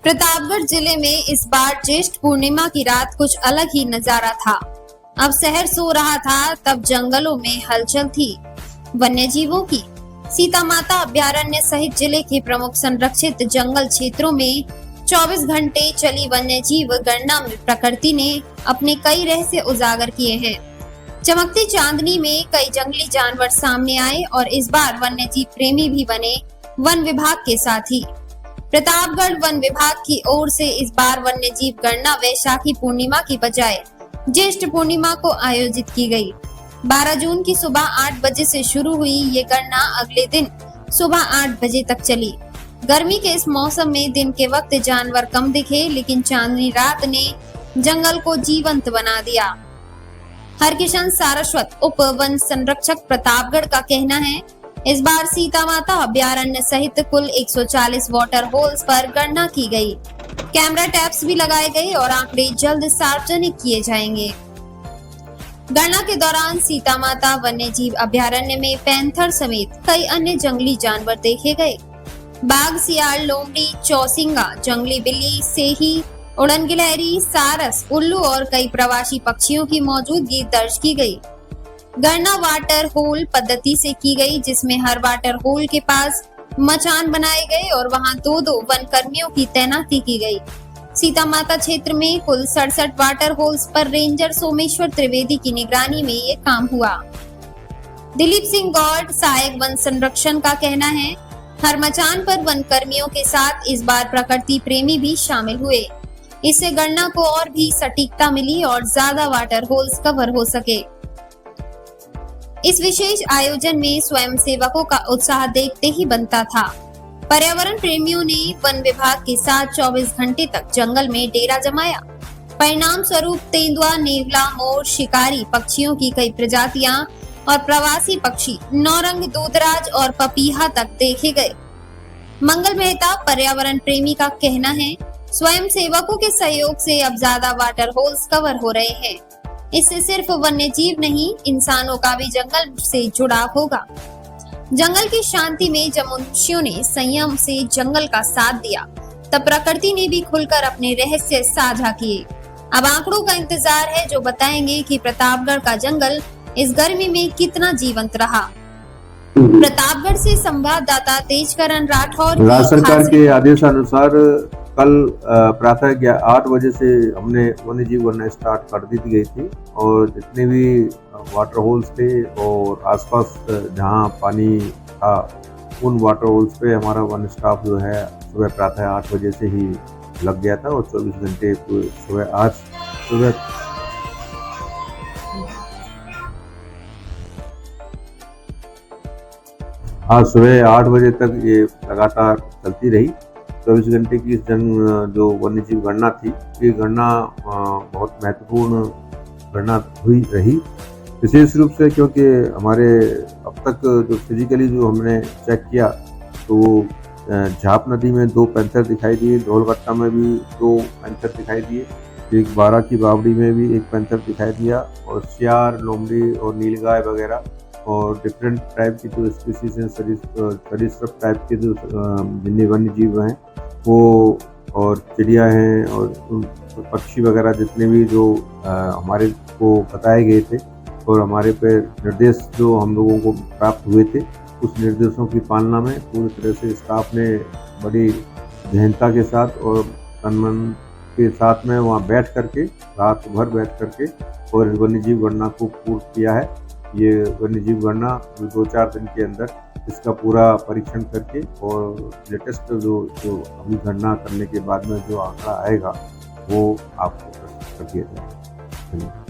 प्रतापगढ़ जिले में इस बार ज्येष्ठ पूर्णिमा की रात कुछ अलग ही नजारा था। अब शहर सो रहा था, तब जंगलों में हलचल थी वन्य जीवों की। सीता माता अभ्यारण्य सहित जिले के प्रमुख संरक्षित जंगल क्षेत्रों में 24 घंटे चली वन्य जीव गणना में प्रकृति ने अपने कई रहस्य उजागर किए हैं। चमकती चांदनी में कई जंगली जानवर सामने आए और इस बार वन्य जीव प्रेमी भी बने वन विभाग के साथी। प्रतापगढ़ वन विभाग की ओर से इस बार वन्य जीव गणना वैशाखी पूर्णिमा की बजाय ज्येष्ठ पूर्णिमा को आयोजित की गई। 12 जून की सुबह 8 बजे से शुरू हुई ये गणना अगले दिन सुबह 8 बजे तक चली। गर्मी के इस मौसम में दिन के वक्त जानवर कम दिखे, लेकिन चांदनी रात ने जंगल को जीवंत बना दिया। हरकिशन सारस्वत उप वन संरक्षक प्रतापगढ़ का कहना है, इस बार सीता माता अभ्यारण्य सहित कुल 140 वाटर होल्स पर गणना की गई। कैमरा टैप्स भी लगाए गए और आंकड़े जल्द सार्वजनिक किए जाएंगे। गणना के दौरान सीता माता वन्य जीव अभ्यारण्य में पैंथर समेत कई अन्य जंगली जानवर देखे गए। बाघ, सियाल, लोमड़ी, चौसिंगा, जंगली बिल्ली, सेही, उड़न गिलहरी, सारस, उल्लू और कई प्रवासी पक्षियों की मौजूदगी दर्ज की गई। गणना वाटर होल पद्धति से की गई, जिसमें हर वाटर होल के पास मचान बनाए गए और वहां 2-2 वन कर्मियों की तैनाती की गई। सीता माता क्षेत्र में कुल 67 वाटर होल्स पर रेंजर सोमेश्वर त्रिवेदी की निगरानी में ये काम हुआ। दिलीप सिंह गौड़, सहायक वन संरक्षण का कहना है, हर मचान पर वन कर्मियों के साथ इस बार प्रकृति प्रेमी भी शामिल हुए। इससे गणना को और भी सटीकता मिली और ज्यादा वाटर होल्स कवर हो सके। इस विशेष आयोजन में स्वयं सेवकों का उत्साह देखते ही बनता था। पर्यावरण प्रेमियों ने वन विभाग के साथ 24 घंटे तक जंगल में डेरा जमाया। परिणाम स्वरूप तेंदुआ, नेवला, मोर, शिकारी पक्षियों की कई प्रजातियां और प्रवासी पक्षी नौरंग, दूधराज और पपीहा तक देखे गए। मंगल मेहता पर्यावरण प्रेमी का कहना है, स्वयं सेवकों के सहयोग से अब ज्यादा वाटर होल्स कवर हो रहे हैं। इससे सिर्फ वन्य जीव नहीं, इंसानों का भी जंगल से जुड़ाव होगा। जंगल की शांति में जब मनुष्यों ने संयम से जंगल का साथ दिया, तब प्रकृति ने भी खुलकर अपने रहस्य साझा किए। अब आंकड़ों का इंतजार है जो बताएंगे कि प्रतापगढ़ का जंगल इस गर्मी में कितना जीवंत रहा। प्रतापगढ़ से संवाददाता तेजकरण राठौर। राज्य सरकार के आदेशानुसार कल प्रातः 8 बजे से हमने वन्य जीव गणना स्टार्ट कर दी गई थी और जितने भी वाटर होल्स थे और आसपास जहां पानी था उन वाटर होल्स पे हमारा वन स्टाफ जो है सुबह प्रातः 8 बजे से ही लग गया था और 24 घंटे सुबह आज सुबह 8 बजे तक ये लगातार चलती रही। 24 घंटे की जो वन्य जीव गणना थी, ये गणना बहुत महत्वपूर्ण गणना हुई रही, विशेष रूप से क्योंकि हमारे अब तक जो फिजिकली जो हमने चेक किया तो झाप नदी में 2 पैंथर दिखाई दिए, धौलगट्टा में भी 2 पैंथर दिखाई दिए, एक 12 की बावड़ी में भी 1 पैंथर दिखाई दिया और सियार, लोमड़ी और नीलगाय वगैरह और डिफरेंट टाइप की जो स्पीसीज हैं, सरीसृप टाइप के जो जितने वन्य जीव हैं वो और चिड़िया हैं और पक्षी वगैरह जितने भी जो हमारे को बताए गए थे और हमारे पे निर्देश जो हम लोगों को प्राप्त हुए थे, उस निर्देशों की पालना में पूरी तरह से स्टाफ ने बड़ी गहनता के साथ और तन-मन के साथ में वहाँ बैठ करके रात भर बैठ करके और वन्य जीव गणना को पूर्ण किया है। ये वन्य जीव गणना 2-4 दिन के अंदर इसका पूरा परीक्षण करके और लेटेस्ट जो अभी गणना करने के बाद में जो आंकड़ा आएगा वो आपको प्रस्तुत कर दिया जाएगा।